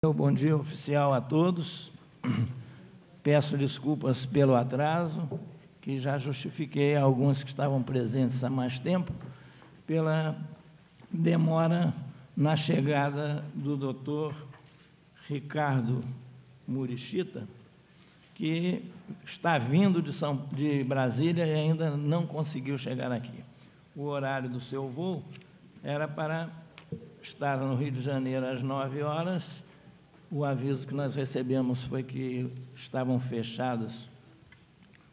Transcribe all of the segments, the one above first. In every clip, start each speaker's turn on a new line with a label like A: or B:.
A: Bom dia oficial a todos. Peço desculpas pelo atraso, que já justifiquei a alguns que estavam presentes há mais tempo, pela demora na chegada do doutor Ricardo Murichita, que está vindo de Brasília e ainda não conseguiu chegar aqui. O horário do seu voo era para estar no Rio de Janeiro às 9 horas. O aviso que nós recebemos foi que estavam fechados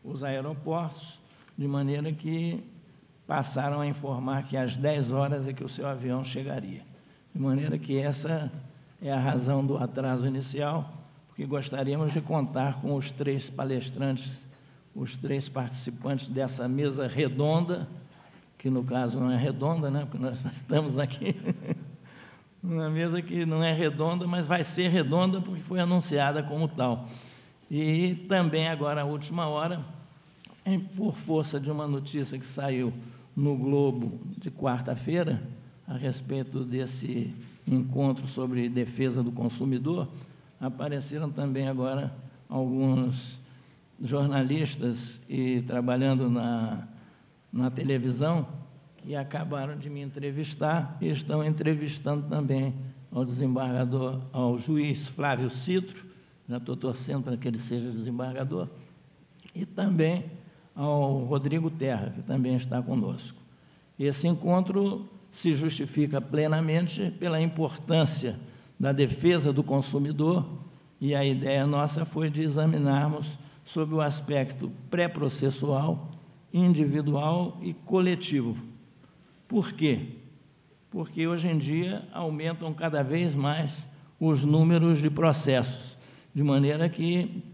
A: os aeroportos, de maneira que passaram a informar que às 10 horas é que o seu avião chegaria. De maneira que essa é a razão do atraso inicial, porque gostaríamos de contar com os 3 palestrantes, os 3 participantes dessa mesa redonda, que no caso não é redonda, né, porque nós estamos aqui uma mesa que não é redonda, mas vai ser redonda porque foi anunciada como tal. E também agora, à última hora, por força de uma notícia que saiu no Globo de quarta-feira, a respeito desse encontro sobre defesa do consumidor, apareceram também agora alguns jornalistas e trabalhando na televisão, e acabaram de me entrevistar e estão entrevistando também ao desembargador, ao juiz Flávio Citro, já estou torcendo para que ele seja desembargador, e também ao Rodrigo Terra, que também está conosco. Esse encontro se justifica plenamente pela importância da defesa do consumidor, e a ideia nossa foi de examinarmos sobre o aspecto pré-processual, individual e coletivo. Por quê? Porque hoje em dia aumentam cada vez mais os números de processos, de maneira que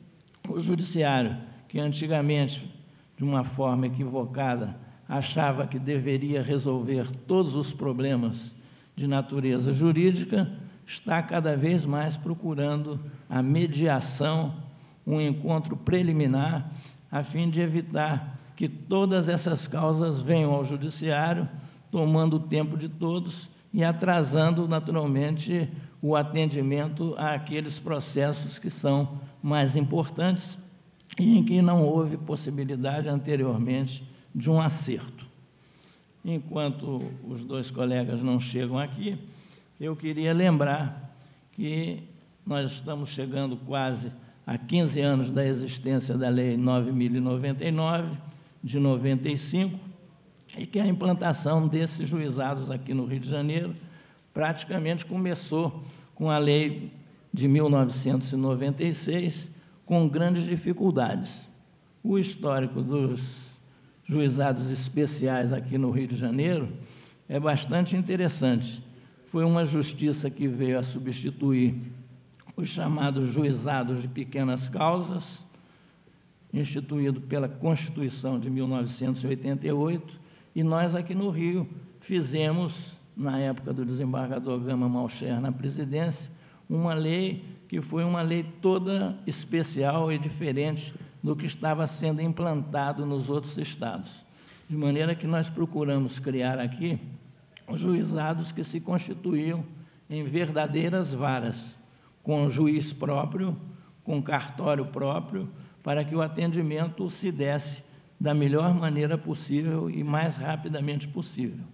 A: o judiciário, que antigamente, de uma forma equivocada, achava que deveria resolver todos os problemas de natureza jurídica, está cada vez mais procurando a mediação, um encontro preliminar, a fim de evitar que todas essas causas venham ao judiciário, tomando o tempo de todos e atrasando, naturalmente, o atendimento àqueles processos que são mais importantes e em que não houve possibilidade anteriormente de um acerto. Enquanto os 2 colegas não chegam aqui, eu queria lembrar que nós estamos chegando quase a 15 anos da existência da Lei 9.099, de 95, e que a implantação desses juizados aqui no Rio de Janeiro praticamente começou com a lei de 1996, com grandes dificuldades. O histórico dos juizados especiais aqui no Rio de Janeiro é bastante interessante. Foi uma justiça que veio a substituir os chamados juizados de pequenas causas, instituído pela Constituição de 1988, e nós aqui no Rio fizemos, na época do desembargador Gama Malcher na presidência, uma lei que foi uma lei toda especial e diferente do que estava sendo implantado nos outros estados. De maneira que nós procuramos criar aqui os juizados que se constituíam em verdadeiras varas, com juiz próprio, com cartório próprio, para que o atendimento se desse da melhor maneira possível e mais rapidamente possível.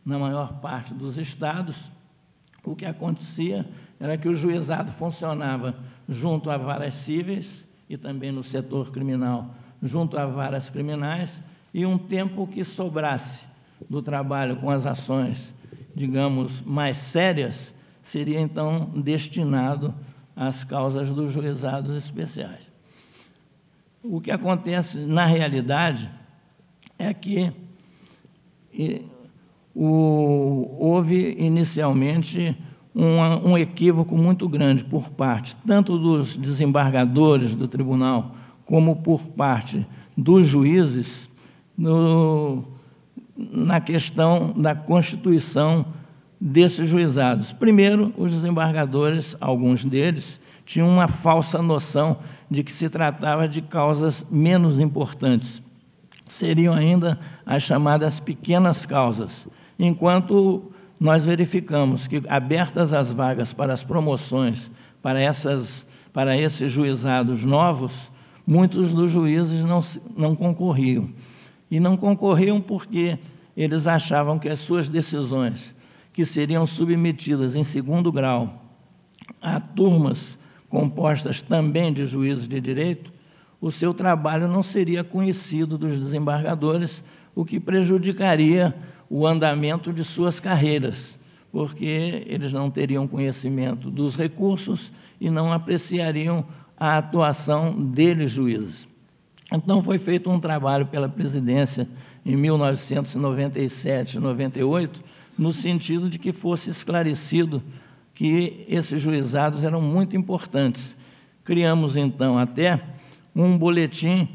A: Na maior parte dos estados, o que acontecia era que o juizado funcionava junto a varas cíveis e também no setor criminal, junto a varas criminais, e um tempo que sobrasse do trabalho com as ações, digamos, mais sérias, seria, então, destinado às causas dos juizados especiais. O que acontece, na realidade, é que houve, inicialmente, um equívoco muito grande por parte tanto dos desembargadores do tribunal como por parte dos juízes na questão da constituição desses juizados. Primeiro, os desembargadores, alguns deles, tinham uma falsa noção de que se tratava de causas menos importantes. Seriam ainda as chamadas pequenas causas, enquanto nós verificamos que, abertas as vagas para as promoções para esses juizados novos, muitos dos juízes não concorriam. E não concorriam porque eles achavam que as suas decisões, que seriam submetidas em segundo grau a turmas compostas também de juízes de direito, o seu trabalho não seria conhecido dos desembargadores, o que prejudicaria o andamento de suas carreiras, porque eles não teriam conhecimento dos recursos e não apreciariam a atuação deles, juízes. Então, foi feito um trabalho pela presidência em 1997, 98, no sentido de que fosse esclarecido que esses juizados eram muito importantes. Criamos, então, até um boletim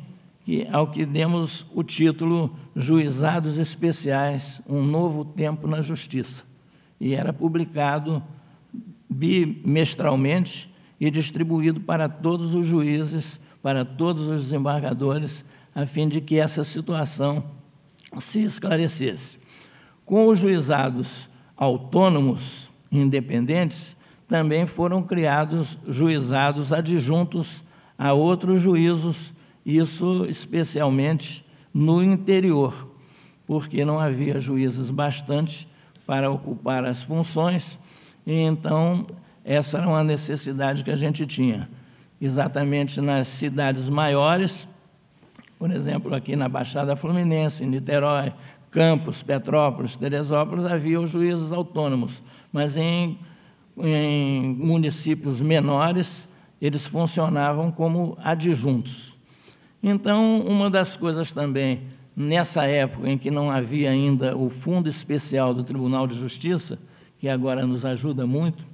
A: ao que demos o título Juizados Especiais, um novo tempo na Justiça. E era publicado bimestralmente e distribuído para todos os juízes, para todos os desembargadores, a fim de que essa situação se esclarecesse. Com os juizados autônomos, independentes, também foram criados juizados adjuntos a outros juízos, isso especialmente no interior, porque não havia juízes bastante para ocupar as funções, e então essa era uma necessidade que a gente tinha. Exatamente nas cidades maiores, por exemplo, aqui na Baixada Fluminense, em Niterói, Campos, Petrópolis, Teresópolis, havia os juízes autônomos, mas em municípios menores, eles funcionavam como adjuntos. Então, uma das coisas também, nessa época em que não havia ainda o Fundo Especial do Tribunal de Justiça, que agora nos ajuda muito,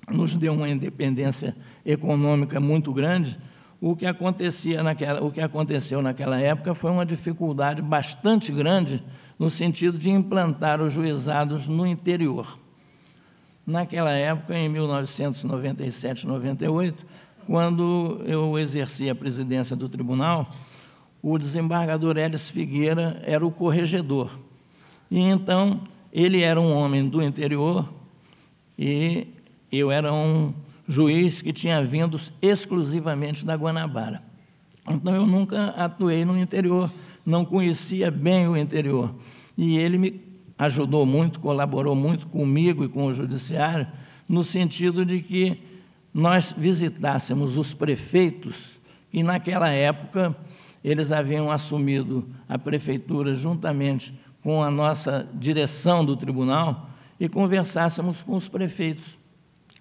A: nos deu uma independência econômica muito grande, o que aconteceu naquela época foi uma dificuldade bastante grande no sentido de implantar os juizados no interior. Naquela época, em 1997, 98, quando eu exerci a presidência do tribunal, o desembargador Elis Figueira era o corregedor. E então, ele era um homem do interior e eu era um juiz que tinha vindo exclusivamente da Guanabara. Então, eu nunca atuei no interior, não conhecia bem o interior. E ele me ajudou muito, colaborou muito comigo e com o judiciário, no sentido de que nós visitássemos os prefeitos, e naquela época eles haviam assumido a prefeitura juntamente com a nossa direção do tribunal, e conversássemos com os prefeitos,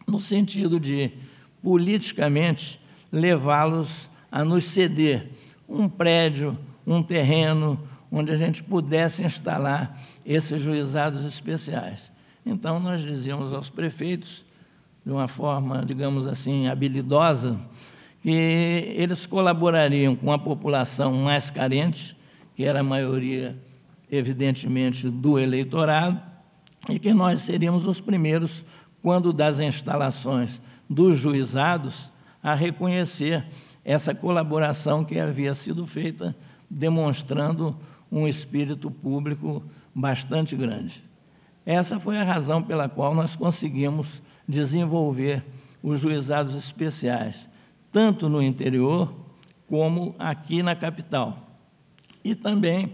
A: no sentido de, politicamente, levá-los a nos ceder um prédio, um terreno, onde a gente pudesse instalar esses juizados especiais. Então, nós dizíamos aos prefeitos, de uma forma, digamos assim, habilidosa, que eles colaborariam com a população mais carente, que era a maioria, evidentemente, do eleitorado, e que nós seríamos os primeiros, quando das instalações dos juizados, a reconhecer essa colaboração que havia sido feita, demonstrando um espírito público bastante grande. Essa foi a razão pela qual nós conseguimos desenvolver os juizados especiais, tanto no interior como aqui na capital. E também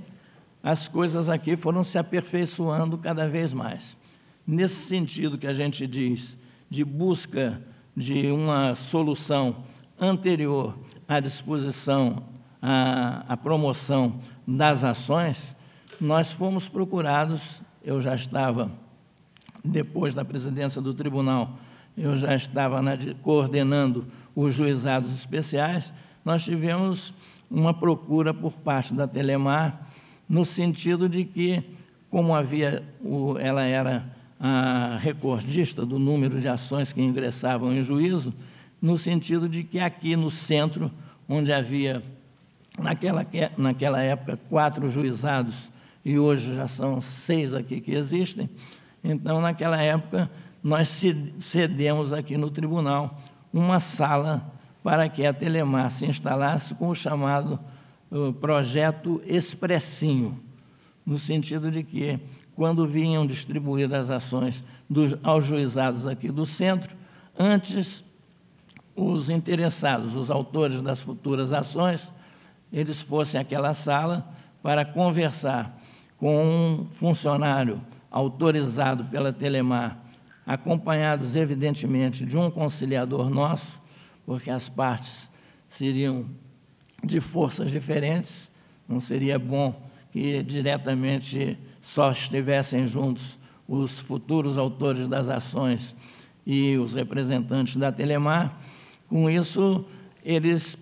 A: as coisas aqui foram se aperfeiçoando cada vez mais. Nesse sentido que a gente diz de busca de uma solução anterior à disposição, à promoção das ações, nós fomos procurados, eu já estava, depois da presidência do tribunal, eu já estava coordenando os juizados especiais, nós tivemos uma procura por parte da Telemar, no sentido de que, como ela era a recordista do número de ações que ingressavam em juízo, no sentido de que aqui no centro, onde havia, naquela época, 4 juizados, e hoje já são 6 aqui que existem, então, naquela época, nós cedemos aqui no tribunal uma sala para que a Telemar se instalasse com o chamado projeto Expressinho, no sentido de que, quando vinham distribuir as ações aos juizados aqui do centro, antes os interessados, os autores das futuras ações, eles fossem àquela sala para conversar com um funcionário autorizado pela Telemar, acompanhados, evidentemente, de um conciliador nosso, porque as partes seriam de forças diferentes, não seria bom que diretamente só estivessem juntos os futuros autores das ações e os representantes da Telemar. Com isso, eles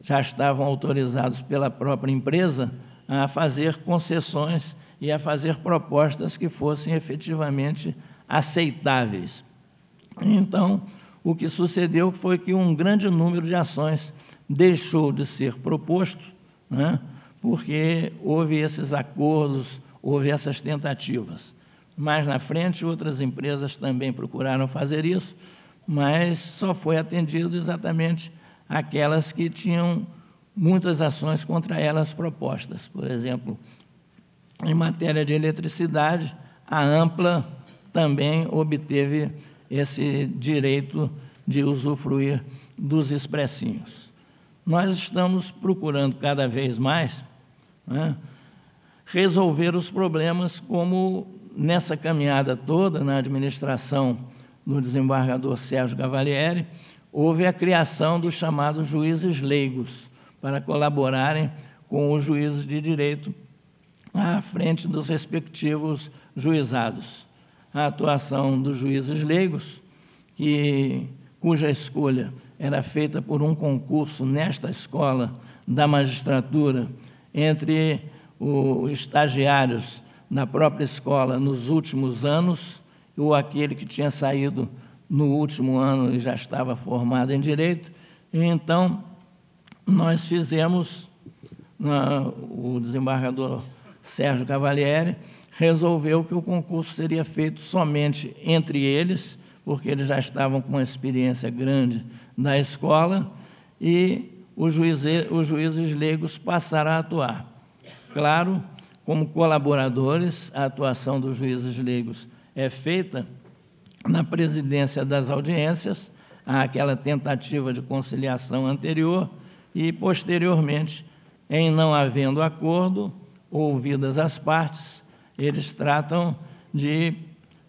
A: já estavam autorizados pela própria empresa a fazer concessões e a fazer propostas que fossem efetivamente aceitáveis. Então, o que sucedeu foi que um grande número de ações deixou de ser proposto, né, porque houve esses acordos, houve essas tentativas. Mais na frente, outras empresas também procuraram fazer isso, mas só foi atendido exatamente aquelas que tinham muitas ações contra elas propostas. Por exemplo, em matéria de eletricidade, a Ampla também obteve esse direito de usufruir dos expressinhos. Nós estamos procurando cada vez mais, né, resolver os problemas, como nessa caminhada toda, na administração do desembargador Sérgio Cavalieri, houve a criação dos chamados juízes leigos, para colaborarem com os juízes de direito à frente dos respectivos juizados. A atuação dos juízes leigos, cuja escolha era feita por um concurso nesta escola da magistratura entre os estagiários da própria escola nos últimos anos, ou aquele que tinha saído no último ano e já estava formado em direito. E então, nós fizemos, o desembargador Sérgio Cavalieri resolveu que o concurso seria feito somente entre eles, porque eles já estavam com uma experiência grande na escola, e os juízes leigos passaram a atuar. Claro, como colaboradores, a atuação dos juízes leigos é feita na presidência das audiências, há aquela tentativa de conciliação anterior, e, posteriormente, em não havendo acordo, ouvidas as partes, eles tratam de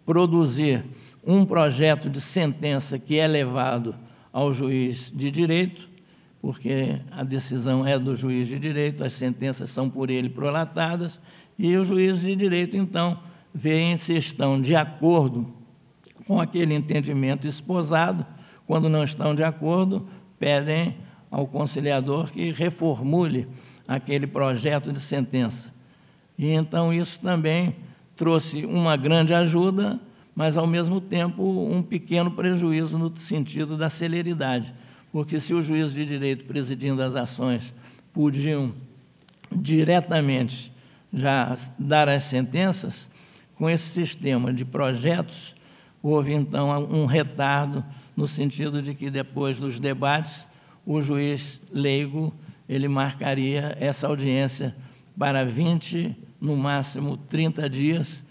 A: produzir um projeto de sentença que é levado ao juiz de direito, porque a decisão é do juiz de direito, as sentenças são por ele prolatadas, e os juízes de direito, então, veem se estão de acordo com aquele entendimento esposado. Quando não estão de acordo, pedem ao conciliador que reformule aquele projeto de sentença. E, então, isso também trouxe uma grande ajuda, mas, ao mesmo tempo, um pequeno prejuízo no sentido da celeridade, porque se o juiz de direito presidindo as ações podiam diretamente já dar as sentenças, com esse sistema de projetos, houve, então, um retardo no sentido de que, depois dos debates, o juiz leigo ele marcaria essa audiência para 20, no máximo 30 dias,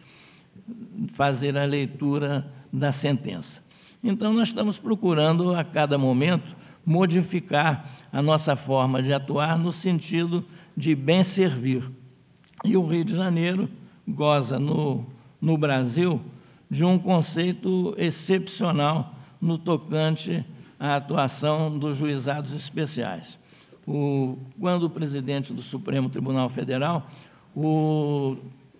A: fazer a leitura da sentença. Então, nós estamos procurando, a cada momento, modificar a nossa forma de atuar no sentido de bem servir. E o Rio de Janeiro goza no Brasil de um conceito excepcional no tocante à atuação dos juizados especiais. Quando o presidente do Supremo Tribunal Federal, o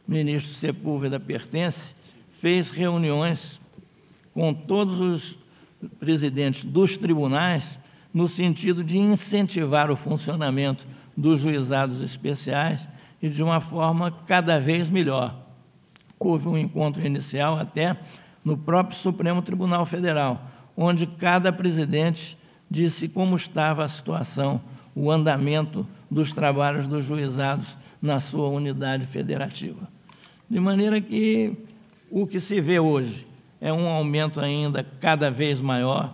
A: ministro Sepúlveda Pertence, fez reuniões com todos os presidentes dos tribunais no sentido de incentivar o funcionamento dos juizados especiais e de uma forma cada vez melhor. Houve um encontro inicial até no próprio Supremo Tribunal Federal, onde cada presidente disse como estava a situação, o andamento dos trabalhos dos juizados na sua unidade federativa. De maneira que o que se vê hoje é um aumento ainda cada vez maior,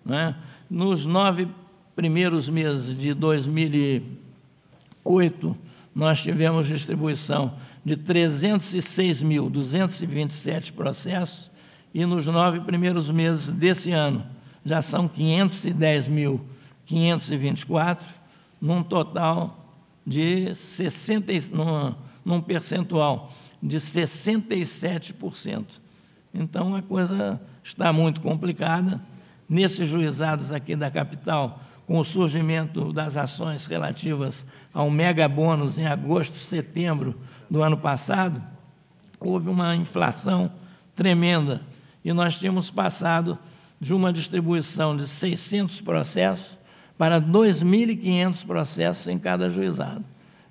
A: né? Nos 9 primeiros meses de 2008, nós tivemos distribuição de 306.227 processos, e nos 9 primeiros meses desse ano, já são 510.524, num total de num percentual de 67%. Então, a coisa está muito complicada. Nesses juizados aqui da capital, com o surgimento das ações relativas ao mega bônus em agosto e setembro do ano passado, houve uma inflação tremenda e nós tínhamos passado de uma distribuição de 600 processos para 2.500 processos em cada juizado.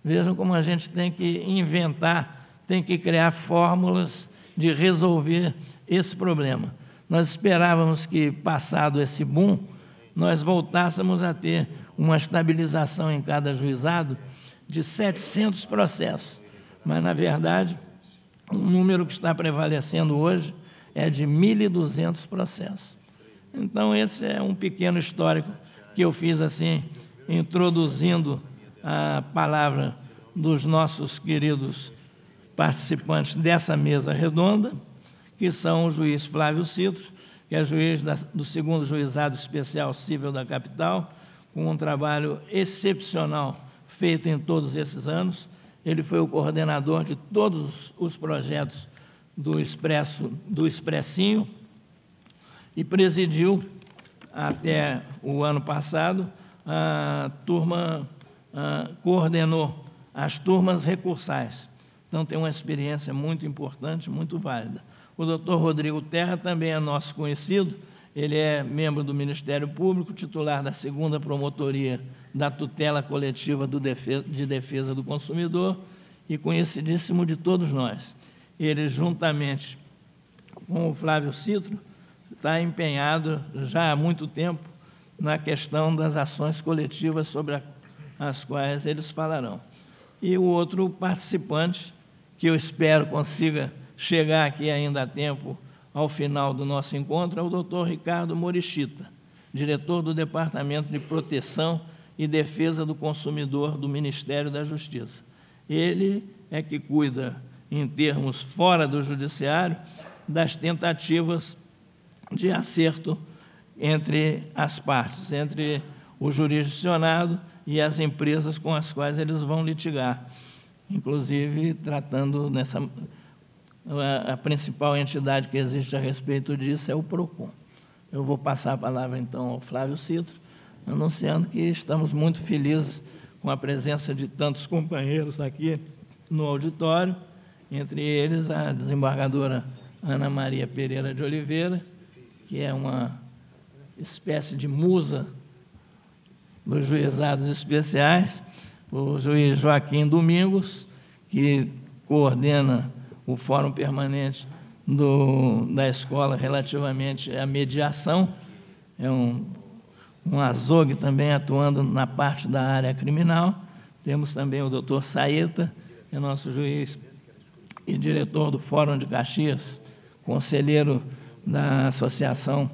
A: Vejam como a gente tem que inventar, tem que criar fórmulas de resolver esse problema. Nós esperávamos que, passado esse boom, nós voltássemos a ter uma estabilização em cada juizado de 700 processos, mas, na verdade, o número que está prevalecendo hoje é de 1.200 processos. Então, esse é um pequeno histórico que eu fiz assim, introduzindo a palavra dos nossos queridos participantes dessa mesa redonda, que são o juiz Flávio Citro, que é juiz do 2º Juizado Especial Cível da capital, com um trabalho excepcional feito em todos esses anos. Ele foi o coordenador de todos os projetos do Expressinho e presidiu, até o ano passado, coordenou as turmas recursais. Então, tem uma experiência muito importante, muito válida. O doutor Rodrigo Terra também é nosso conhecido, ele é membro do Ministério Público, titular da 2ª Promotoria da Tutela Coletiva de Defesa do Consumidor e conhecidíssimo de todos nós. Ele, juntamente com o Flávio Citro, está empenhado já há muito tempo na questão das ações coletivas sobre as quais eles falarão. E o outro participante, que eu espero consiga chegar aqui ainda a tempo ao final do nosso encontro, é o doutor Ricardo Morichita, diretor do Departamento de Proteção e Defesa do Consumidor do Ministério da Justiça. Ele é que cuida, em termos fora do judiciário, das tentativas de acerto entre as partes, entre o jurisdicionado e as empresas com as quais eles vão litigar, inclusive tratando a principal entidade que existe a respeito disso é o PROCON. Eu vou passar a palavra, então, ao Flávio Citro, anunciando que estamos muito felizes com a presença de tantos companheiros aqui no auditório, entre eles a desembargadora Ana Maria Pereira de Oliveira, que é uma espécie de musa dos juizados especiais, o juiz Joaquim Domingos, que coordena o Fórum Permanente da Escola relativamente à mediação, é um azogue também atuando na parte da área criminal. Temos também o doutor Saeta, que é nosso juiz e diretor do Fórum de Caxias, conselheiro da Associação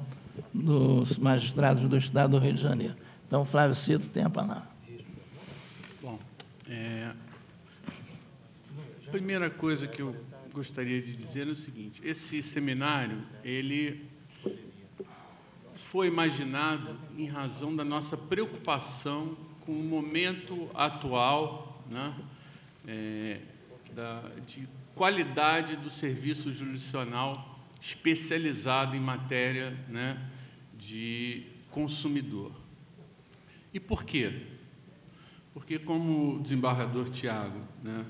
A: dos Magistrados do Estado do Rio de Janeiro. Então, Flávio Citro tem a palavra.
B: Bom, a primeira coisa que eu gostaria de dizer é o seguinte: esse seminário, ele foi imaginado em razão da nossa preocupação com o momento atual, né, de qualidade do serviço jurisdicional especializado em matéria, né, de consumidor. E por quê? Porque, como o desembargador Tiago, né,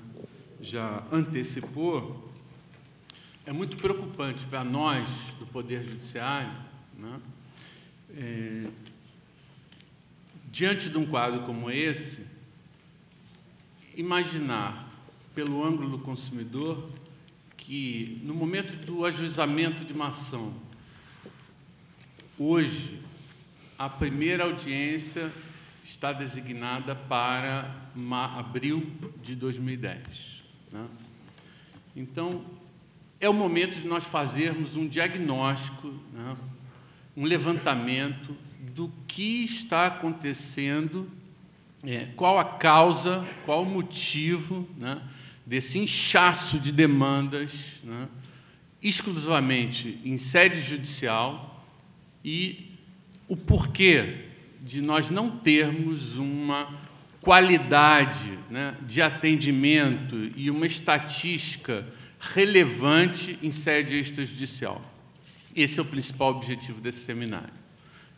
B: já antecipou, é muito preocupante para nós, do Poder Judiciário, né, diante de um quadro como esse, imaginar, pelo ângulo do consumidor, que, no momento do ajuizamento de uma ação, hoje, a primeira audiência está designada para abril de 2010. Né? Então, é o momento de nós fazermos um diagnóstico, né, um levantamento do que está acontecendo, qual a causa, qual o motivo, né, desse inchaço de demandas, né, exclusivamente em sede judicial e o porquê de nós não termos uma qualidade, né, de atendimento e uma estatística relevante em sede extrajudicial. Esse é o principal objetivo desse seminário.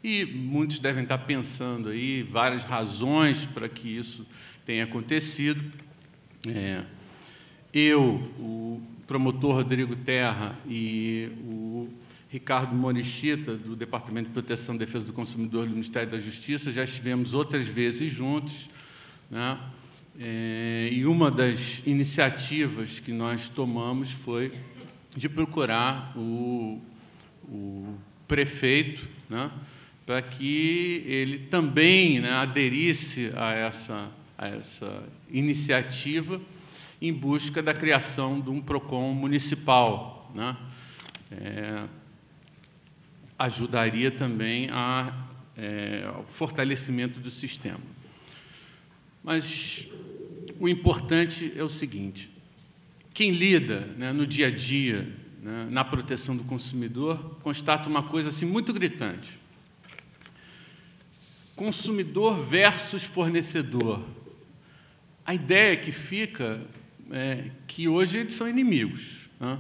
B: E muitos devem estar pensando aí várias razões para que isso tenha acontecido. O promotor Rodrigo Terra e o Ricardo Morichita, do Departamento de Proteção e Defesa do Consumidor do Ministério da Justiça, já estivemos outras vezes juntos, né? E uma das iniciativas que nós tomamos foi de procurar o prefeito, né, para que ele também, né, aderisse a essa iniciativa em busca da criação de um PROCON municipal, né? Ajudaria também ao fortalecimento do sistema. Mas o importante é o seguinte: quem lida, né, no dia a dia, né, na proteção do consumidor, constata uma coisa assim, muito gritante. Consumidor versus fornecedor. A ideia que fica é que hoje eles são inimigos, né?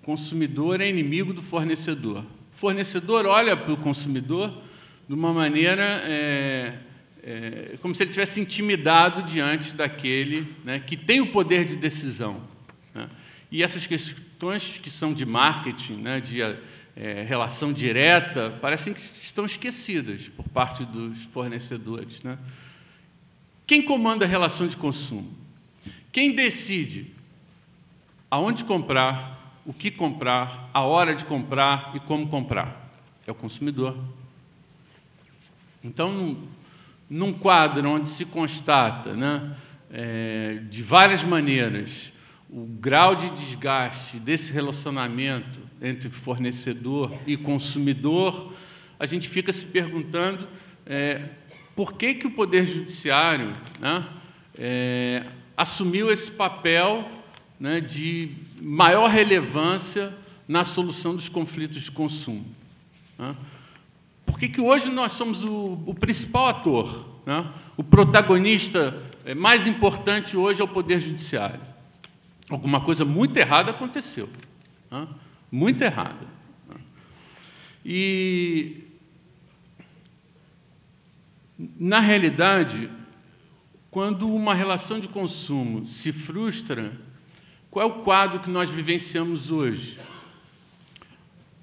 B: O consumidor é inimigo do fornecedor. O fornecedor olha para o consumidor de uma maneira como se ele tivesse intimidado diante daquele, né, que tem o poder de decisão, né? E essas questões que são de marketing, né, de relação direta, parecem que estão esquecidas por parte dos fornecedores, né? Quem comanda a relação de consumo? Quem decide aonde comprar, o que comprar, a hora de comprar e como comprar? É o consumidor. Então, num quadro onde se constata, né, de várias maneiras, o grau de desgaste desse relacionamento entre fornecedor e consumidor, a gente fica se perguntando por que o Poder Judiciário, né, assumiu esse papel, né, de maior relevância na solução dos conflitos de consumo, né? Por que hoje nós somos o principal ator, né? O protagonista mais importante hoje é o Poder Judiciário? Alguma coisa muito errada aconteceu, né? Muito errada. E, na realidade, quando uma relação de consumo se frustra, qual é o quadro que nós vivenciamos hoje?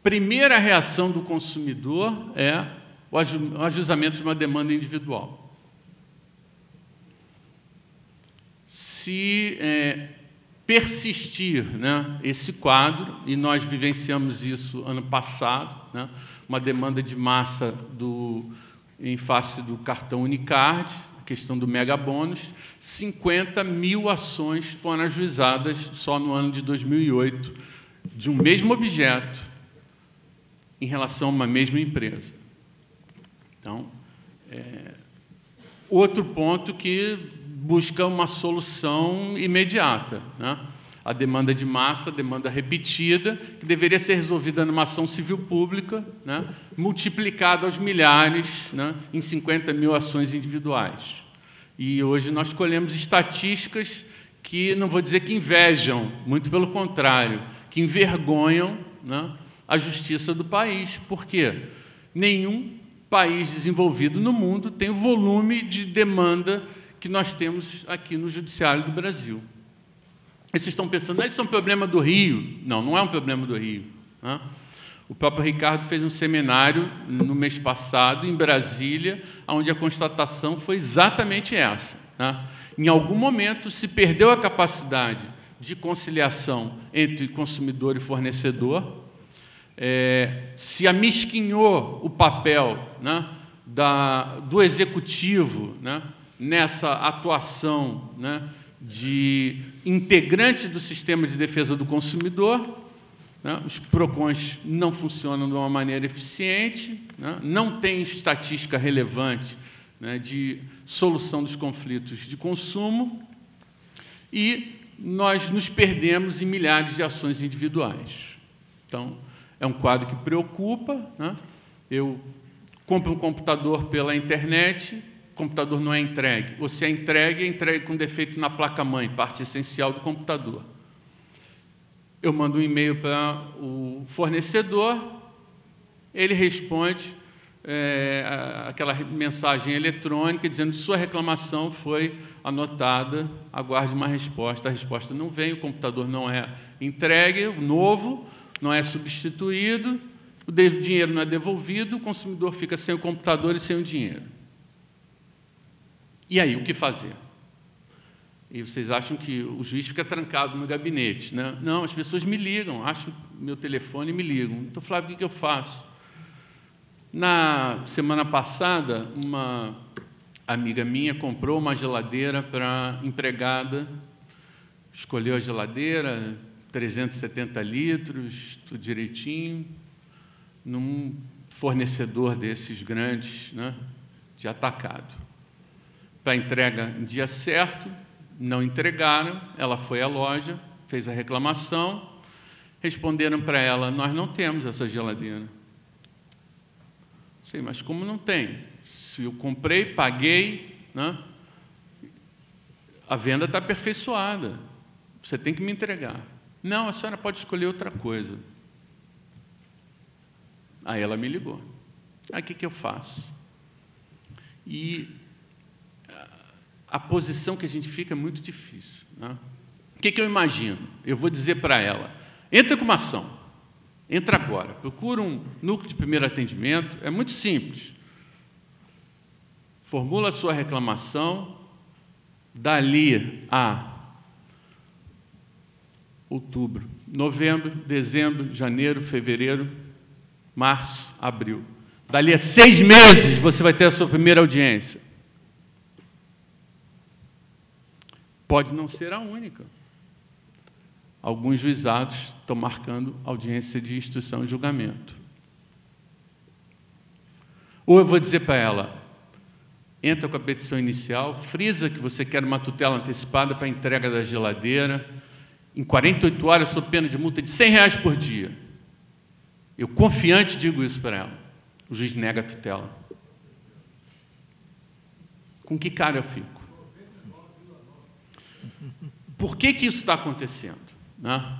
B: Primeira reação do consumidor é o ajuizamento de uma demanda individual. Se persistir, né, esse quadro, e nós vivenciamos isso ano passado, né, uma demanda de massa em face do cartão Unicard, a questão do megabônus, 50 mil ações foram ajuizadas só no ano de 2008, de um mesmo objeto, em relação a uma mesma empresa. Então, outro ponto que busca uma solução imediata, né? A demanda de massa, a demanda repetida, que deveria ser resolvida numa ação civil pública, né, multiplicada aos milhares, né, em 50 mil ações individuais. E hoje nós colhemos estatísticas que, não vou dizer que invejam, muito pelo contrário, que envergonham, né, a justiça do país. Por quê? Nenhum país desenvolvido no mundo tem o volume de demanda que nós temos aqui no Judiciário do Brasil. E vocês estão pensando, isso é um problema do Rio? Não, não é um problema do Rio, né? O próprio Ricardo fez um seminário no mês passado, em Brasília, onde a constatação foi exatamente essa, né? Em algum momento se perdeu a capacidade de conciliação entre consumidor e fornecedor, se amesquinhou o papel, né, do executivo, né, nessa atuação, né, de integrante do sistema de defesa do consumidor, né? Os PROCONs não funcionam de uma maneira eficiente, né? Não tem estatística relevante, né, de solução dos conflitos de consumo, e nós nos perdemos em milhares de ações individuais. Então, é um quadro que preocupa, né? Eu compra um computador pela internet, o computador não é entregue. Ou se é entregue com defeito na placa-mãe, parte essencial do computador. Eu mando um e-mail para o fornecedor, ele responde aquela mensagem eletrônica dizendo que sua reclamação foi anotada, aguarde uma resposta. A resposta não vem, o computador não é entregue, o novo não é substituído, o dinheiro não é devolvido, o consumidor fica sem o computador e sem o dinheiro. E aí, o que fazer? E vocês acham que o juiz fica trancado no gabinete, né? Não, as pessoas me ligam, acham meu telefone e me ligam. Então, Flávio, o que eu faço? Na semana passada, uma amiga minha comprou uma geladeira para empregada, escolheu a geladeira, 370 litros, tudo direitinho, num fornecedor desses grandes, né, de atacado. Para entrega no dia certo, não entregaram, ela foi à loja, fez a reclamação, responderam para ela, nós não temos essa geladeira. Sei, mas como não tem? Se eu comprei, paguei, né, a venda está aperfeiçoada, você tem que me entregar. Não, a senhora pode escolher outra coisa. Aí ela me ligou. Aí o que eu faço? E a posição que a gente fica é muito difícil, né? O que eu imagino? Eu vou dizer para ela, entra com uma ação, entra agora, procura um núcleo de primeiro atendimento, é muito simples. Formula a sua reclamação, dali a outubro, novembro, dezembro, janeiro, fevereiro, março, abril. Dali a 6 meses você vai ter a sua primeira audiência. Pode não ser a única. Alguns juizados estão marcando audiência de instrução e julgamento. Ou eu vou dizer para ela, entra com a petição inicial, frisa que você quer uma tutela antecipada para a entrega da geladeira, em 48 horas, sob pena de multa de R$100 por dia. Eu, confiante, digo isso para ela. O juiz nega a tutela. Com que cara eu fico? Por que isso está acontecendo? Né?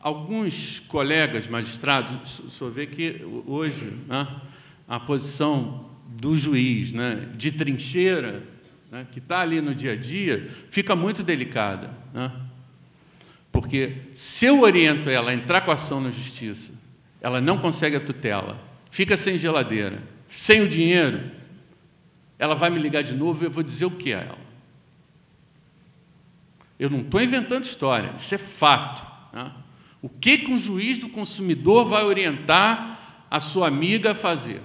B: Alguns colegas magistrados, o senhor vê que hoje, né, a posição do juiz, né, de trincheira, né, que está ali no dia a dia, fica muito delicada, né? Porque se eu oriento ela a entrar com a ação na justiça, ela não consegue a tutela, fica sem geladeira, sem o dinheiro, ela vai me ligar de novo e eu vou dizer o que a ela? Eu não estou inventando história, isso é fato, né? O que um juiz do consumidor vai orientar a sua amiga a fazer?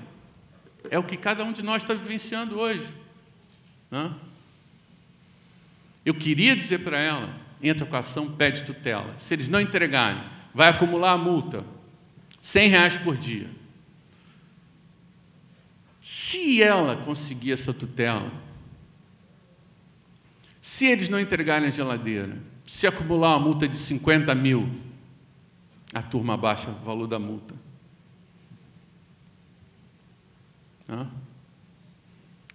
B: É o que cada um de nós está vivenciando hoje, né? Eu queria dizer para ela, entra com a ação, pede tutela. Se eles não entregarem, vai acumular a multa, R$100 por dia. Se ela conseguir essa tutela, se eles não entregarem a geladeira, se acumular uma multa de 50 mil, a turma baixa o valor da multa.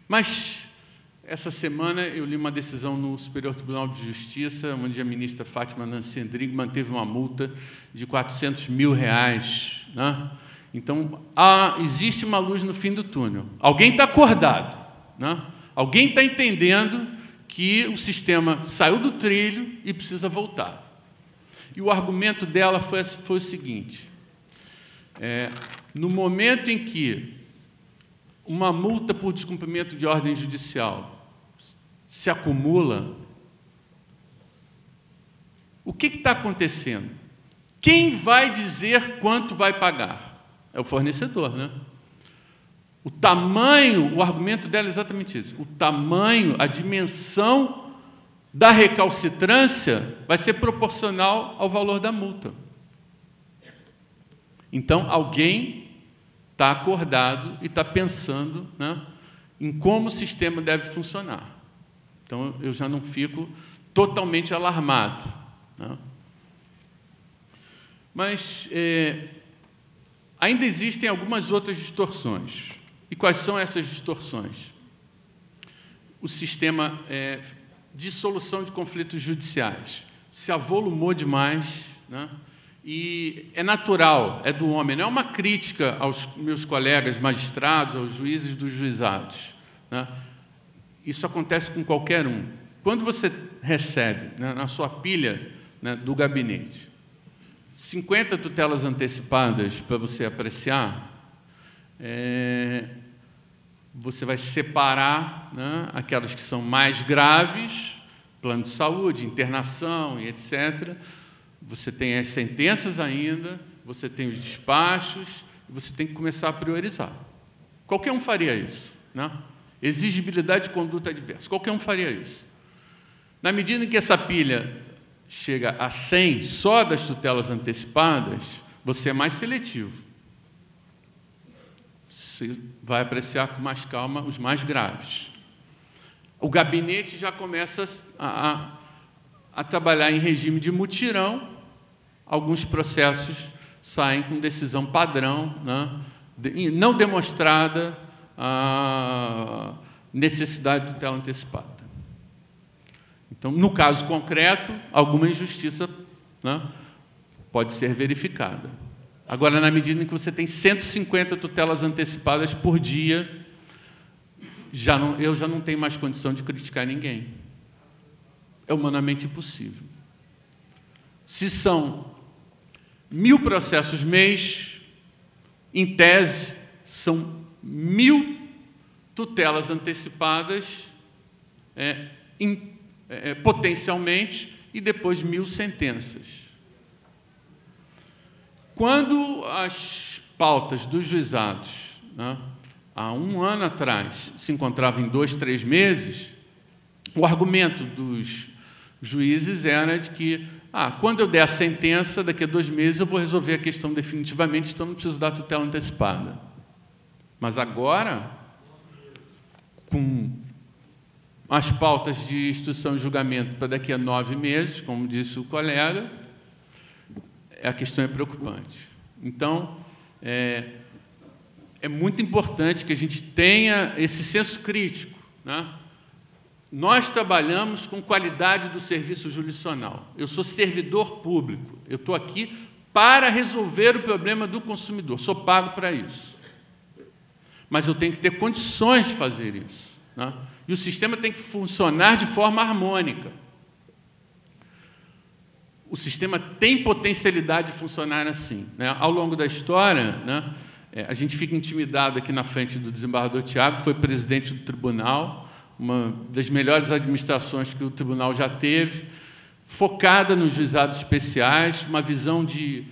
B: Mas, essa semana, eu li uma decisão no Superior Tribunal de Justiça, onde a ministra Fátima Nancy Endrigue manteve uma multa de R$400 mil. Né? Então, existe uma luz no fim do túnel. Alguém está acordado, né? Alguém está entendendo que o sistema saiu do trilho e precisa voltar. E o argumento dela foi o seguinte, no momento em que uma multa por descumprimento de ordem judicial se acumula, o que está acontecendo? Quem vai dizer quanto vai pagar? É o fornecedor, né? O tamanho, o argumento dela é exatamente isso. O tamanho, a dimensão da recalcitrância vai ser proporcional ao valor da multa. Então, alguém está acordado e está pensando, né, em como o sistema deve funcionar. Então, eu já não fico totalmente alarmado, né? Mas Ainda existem algumas outras distorções. E quais são essas distorções? O sistema de solução de conflitos judiciais se avolumou demais, né? E é natural, é do homem, não é uma crítica aos meus colegas magistrados, aos juízes dos juizados, né? Isso acontece com qualquer um. Quando você recebe, né, na sua pilha, né, do gabinete 50 tutelas antecipadas para você apreciar, você vai separar, né, aquelas que são mais graves, plano de saúde, internação e etc. Você tem as sentenças ainda, você tem os despachos, e você tem que começar a priorizar. Qualquer um faria isso, né? Exigibilidade de conduta adversa, qualquer um faria isso. Na medida em que essa pilha chega a 100 só das tutelas antecipadas, você é mais seletivo. Você vai apreciar com mais calma os mais graves. O gabinete já começa a trabalhar em regime de mutirão. Alguns processos saem com decisão padrão, né, não demonstrada a necessidade de tutela antecipada. Então, no caso concreto, alguma injustiça, né, pode ser verificada. Agora, na medida em que você tem 150 tutelas antecipadas por dia, eu já não tenho mais condição de criticar ninguém. É humanamente impossível. Se são 1000 processos mês, em tese, são 1000 tutelas antecipadas potencialmente, e depois 1000 sentenças. Quando as pautas dos juizados, né, há 1 ano atrás, se encontravam em 2, 3 meses, o argumento dos juízes era de que, quando eu der a sentença, daqui a 2 meses eu vou resolver a questão definitivamente, então não preciso dar tutela antecipada. Mas agora, com as pautas de instrução e julgamento para daqui a 9 meses, como disse o colega, a questão é preocupante. Então, é muito importante que a gente tenha esse senso crítico, né? Nós trabalhamos com qualidade do serviço jurisdicional. Eu sou servidor público, eu estou aqui para resolver o problema do consumidor, sou pago para isso. Mas eu tenho que ter condições de fazer isso, né? E o sistema tem que funcionar de forma harmônica. O sistema tem potencialidade de funcionar assim, né? Ao longo da história, né, a gente fica intimidado aqui na frente do desembargador Tiago, foi presidente do tribunal, uma das melhores administrações que o tribunal já teve, focada nos juizados especiais, uma visão de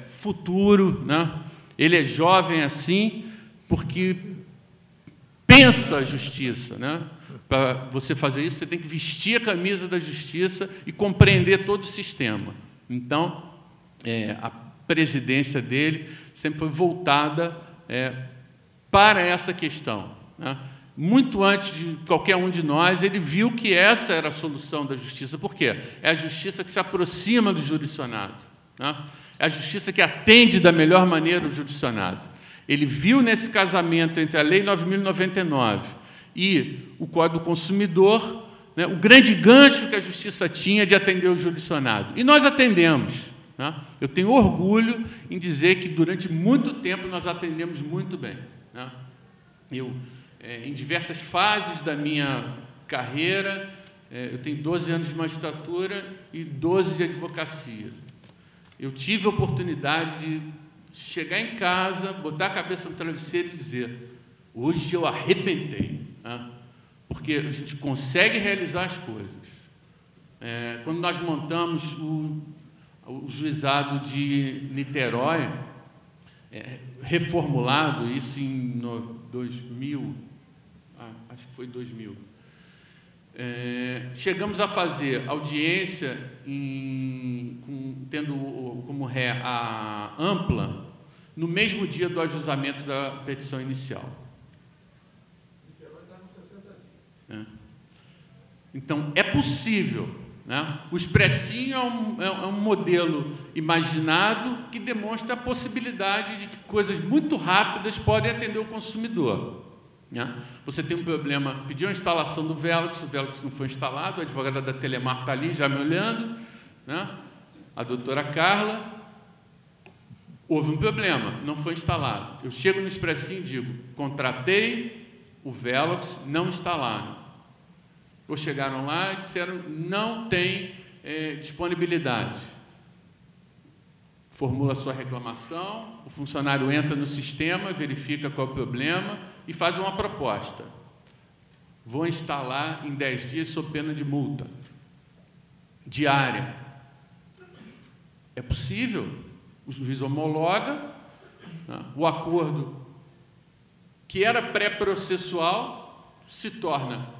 B: futuro, né? Ele é jovem assim, porque pensa a justiça, né? Para você fazer isso, você tem que vestir a camisa da justiça e compreender todo o sistema. Então, a presidência dele sempre foi voltada para essa questão, né? Muito antes de qualquer um de nós, ele viu que essa era a solução da justiça. Por quê? É a justiça que se aproxima do jurisdicionado, né? É a justiça que atende da melhor maneira o jurisdicionado. Ele viu nesse casamento entre a Lei 9.099 e o Código do Consumidor, né, o grande gancho que a Justiça tinha de atender o jurisdicionado. E nós atendemos, né? Eu tenho orgulho em dizer que, durante muito tempo, nós atendemos muito bem, né? Em diversas fases da minha carreira, eu tenho 12 anos de magistratura e 12 de advocacia. Eu tive a oportunidade de chegar em casa, botar a cabeça no travesseiro e dizer: hoje eu arrebentei, né? Porque a gente consegue realizar as coisas. Quando nós montamos o juizado de Niterói, reformulado, isso em 2000, acho que foi 2000, chegamos a fazer audiência tendo como ré a ampla no mesmo dia do ajuizamento da petição inicial. Então, é possível, né? O Expressinho é um modelo imaginado que demonstra a possibilidade de que coisas muito rápidas podem atender o consumidor, né? Você tem um problema, pediu a instalação do Velox, o Velox não foi instalado, a advogada da Telemar está ali já me olhando, né? A doutora Carla, houve um problema, não foi instalado. Eu chego no Expressinho e digo, contratei o Velox, não instalaram. Ou chegaram lá e disseram, não tem disponibilidade. Formula a sua reclamação, o funcionário entra no sistema, verifica qual é o problema e faz uma proposta. Vou instalar em 10 dias sob pena de multa diária. É possível? O juiz homologa, né? O acordo que era pré-processual se torna,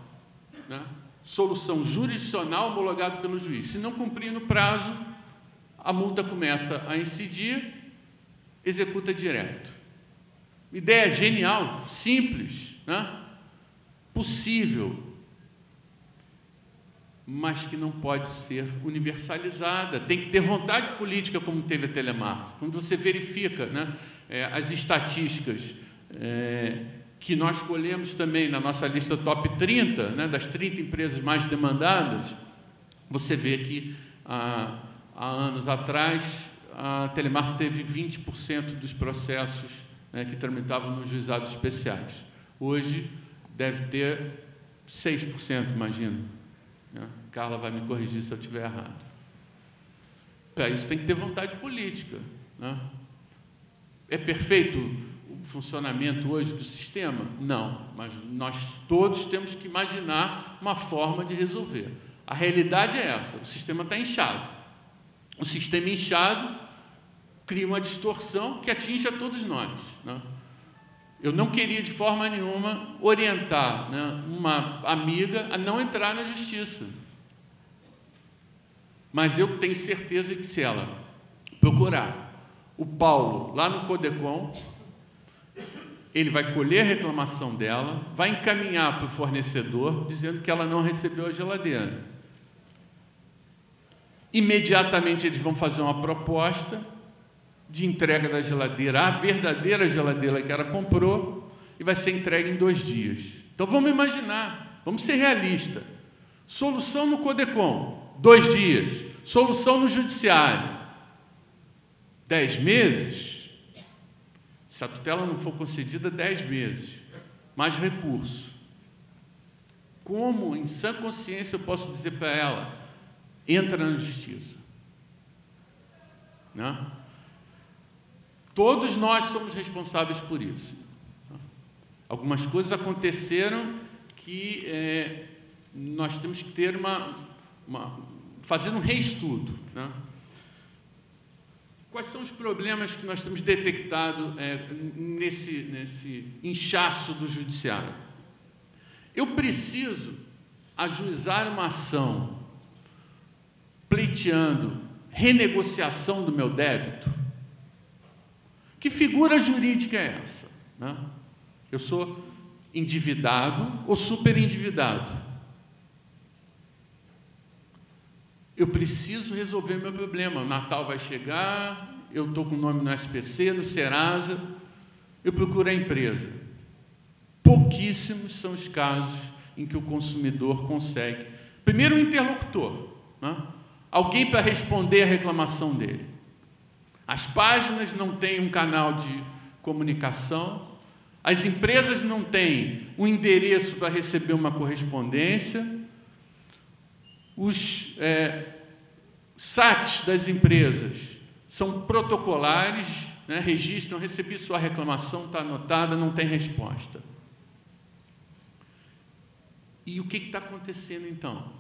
B: né, solução jurisdicional homologada pelo juiz. Se não cumprir no prazo, a multa começa a incidir, executa direto. Ideia genial, simples, né? Possível, mas que não pode ser universalizada. Tem que ter vontade política, como teve a Telemar. Quando você verifica, né, as estatísticas que nós escolhemos também na nossa lista top 30, né, das 30 empresas mais demandadas, você vê que há anos atrás a Telemar teve 20% dos processos, né, que tramitavam nos juizados especiais. Hoje deve ter 6%, imagino. Carla vai me corrigir se eu estiver errado. Para isso tem que ter vontade política, né? É perfeito o funcionamento hoje do sistema? Não, mas nós todos temos que imaginar uma forma de resolver. A realidade é essa, o sistema está inchado. O sistema inchado cria uma distorção que atinge a todos nós, né? Eu não queria de forma nenhuma orientar, né, uma amiga a não entrar na justiça. Mas eu tenho certeza que se ela procurar o Paulo lá no Codecom, ele vai colher a reclamação dela, vai encaminhar para o fornecedor, dizendo que ela não recebeu a geladeira. Imediatamente eles vão fazer uma proposta de entrega da geladeira, a verdadeira geladeira que ela comprou, e vai ser entregue em 2 dias. Então vamos imaginar, vamos ser realistas. Solução no Codecom, 2 dias. Solução no Judiciário, 10 meses. Se a tutela não for concedida, 10 meses. Mais recurso. Como, em sã consciência, eu posso dizer para ela, entra na justiça? Né? Todos nós somos responsáveis por isso. Algumas coisas aconteceram que nós temos que ter fazer um reestudo, né? Quais são os problemas que nós temos detectado nesse inchaço do judiciário? Eu preciso ajuizar uma ação pleiteando renegociação do meu débito? Que figura jurídica é essa, né? Eu sou endividado ou superendividado? Eu preciso resolver meu problema. O Natal vai chegar, eu estou com o nome no SPC, no Serasa, eu procuro a empresa. Pouquíssimos são os casos em que o consumidor consegue. Primeiro, o interlocutor, né? Alguém para responder a reclamação dele. As páginas não têm um canal de comunicação, as empresas não têm um endereço para receber uma correspondência, os saques das empresas são protocolares, né? Registram, recebi sua reclamação, está anotada, não tem resposta. E o que está acontecendo, então?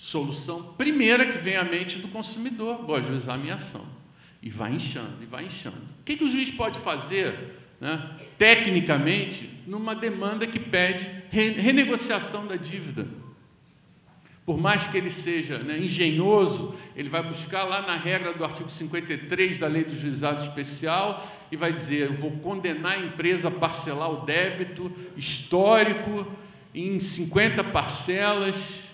B: Solução primeira que vem à mente do consumidor: vou ajuizar a minha ação. E vai inchando, e vai inchando. O que o juiz pode fazer, né, tecnicamente, numa demanda que pede renegociação da dívida? Por mais que ele seja, né, engenhoso, ele vai buscar lá na regra do artigo 53 da Lei do Juizado Especial e vai dizer: eu vou condenar a empresa a parcelar o débito histórico em 50 parcelas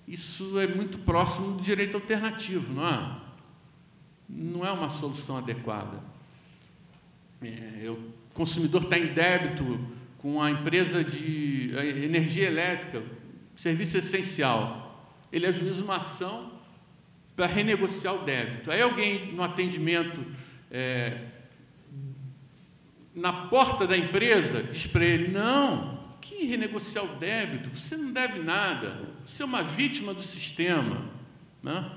B: isso é muito próximo do direito alternativo, não é? Não é uma solução adequada. O consumidor está em débito com a empresa de energia elétrica, serviço essencial. Ele ajuiza uma ação para renegociar o débito. Aí alguém, no atendimento, na porta da empresa, diz para ele: não, que renegociar o débito? Você não deve nada, você é uma vítima do sistema, né?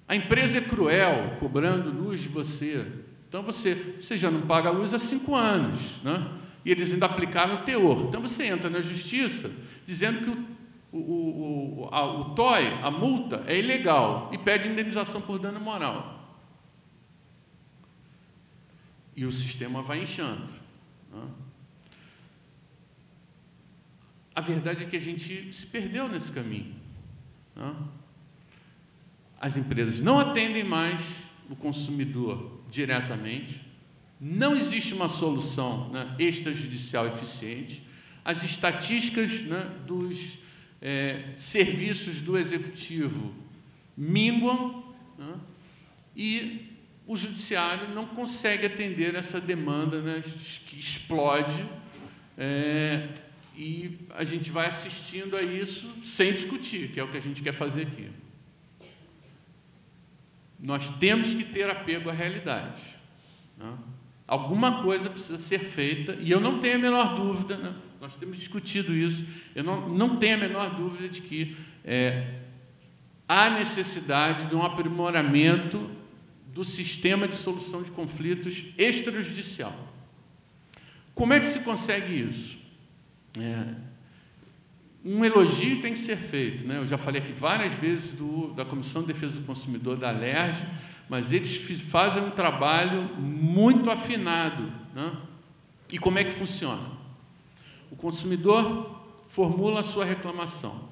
B: A empresa é cruel, cobrando luz de você. Então, você já não paga a luz há 5 anos, né? E eles ainda aplicaram o teor. Então, você entra na justiça dizendo que o TOI, a multa, é ilegal e pede indenização por dano moral. E o sistema vai inchando, né? A verdade é que a gente se perdeu nesse caminho, né? As empresas não atendem mais o consumidor diretamente, não existe uma solução, né, extrajudicial eficiente, as estatísticas, né, dos serviços do executivo minguam, né, e o judiciário não consegue atender essa demanda, né, que explode, e a gente vai assistindo a isso sem discutir, que é o que a gente quer fazer aqui. Nós temos que ter apego à realidade, né? Alguma coisa precisa ser feita, e eu não tenho a menor dúvida, né? Nós temos discutido isso, eu não tenho a menor dúvida de que há necessidade de um aprimoramento do sistema de solução de conflitos extrajudicial. Como é que se consegue isso? Um elogio tem que ser feito, né? Eu já falei aqui várias vezes da Comissão de Defesa do Consumidor, da Alerj, mas eles fazem um trabalho muito afinado, né? E como é que funciona? O consumidor formula a sua reclamação.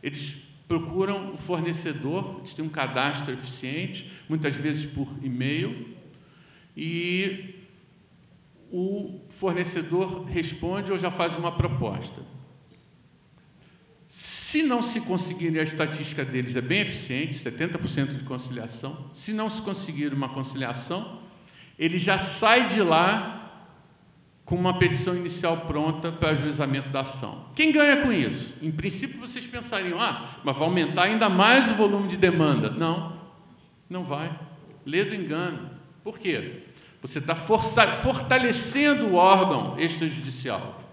B: Eles procuram o fornecedor, eles têm um cadastro eficiente, muitas vezes por e-mail, e o fornecedor responde ou já faz uma proposta. Se não se conseguir, a estatística deles é bem eficiente, 70% de conciliação. Se não se conseguir uma conciliação, ele já sai de lá com uma petição inicial pronta para ajuizamento da ação. Quem ganha com isso? Em princípio, vocês pensariam: mas vai aumentar ainda mais o volume de demanda. Não, não vai. Lê do engano. Por quê? Você está fortalecendo o órgão extrajudicial.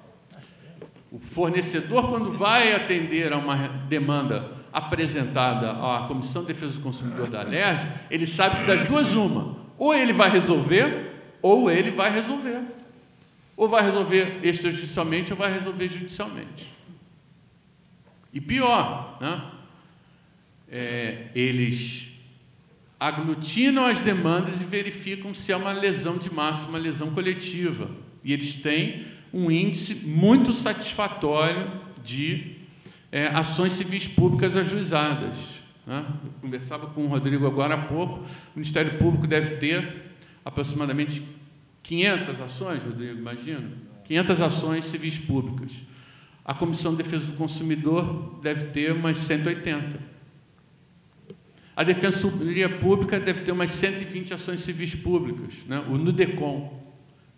B: O fornecedor, quando vai atender a uma demanda apresentada à Comissão de Defesa do Consumidor da Alerj, ele sabe que das duas uma: ou ele vai resolver, ou ele vai resolver. Ou vai resolver extrajudicialmente, ou vai resolver judicialmente. E pior, né? Eles aglutinam as demandas e verificam se é uma lesão de massa, uma lesão coletiva. E eles têm um índice muito satisfatório de ações civis públicas ajuizadas, né? Eu conversava com o Rodrigo agora há pouco, o Ministério Público deve ter aproximadamente 500 ações, Rodrigo, imagina? 500 ações civis públicas. A Comissão de Defesa do Consumidor deve ter umas 180. A Defensoria Pública deve ter umas 120 ações civis públicas, né? O NUDECOM.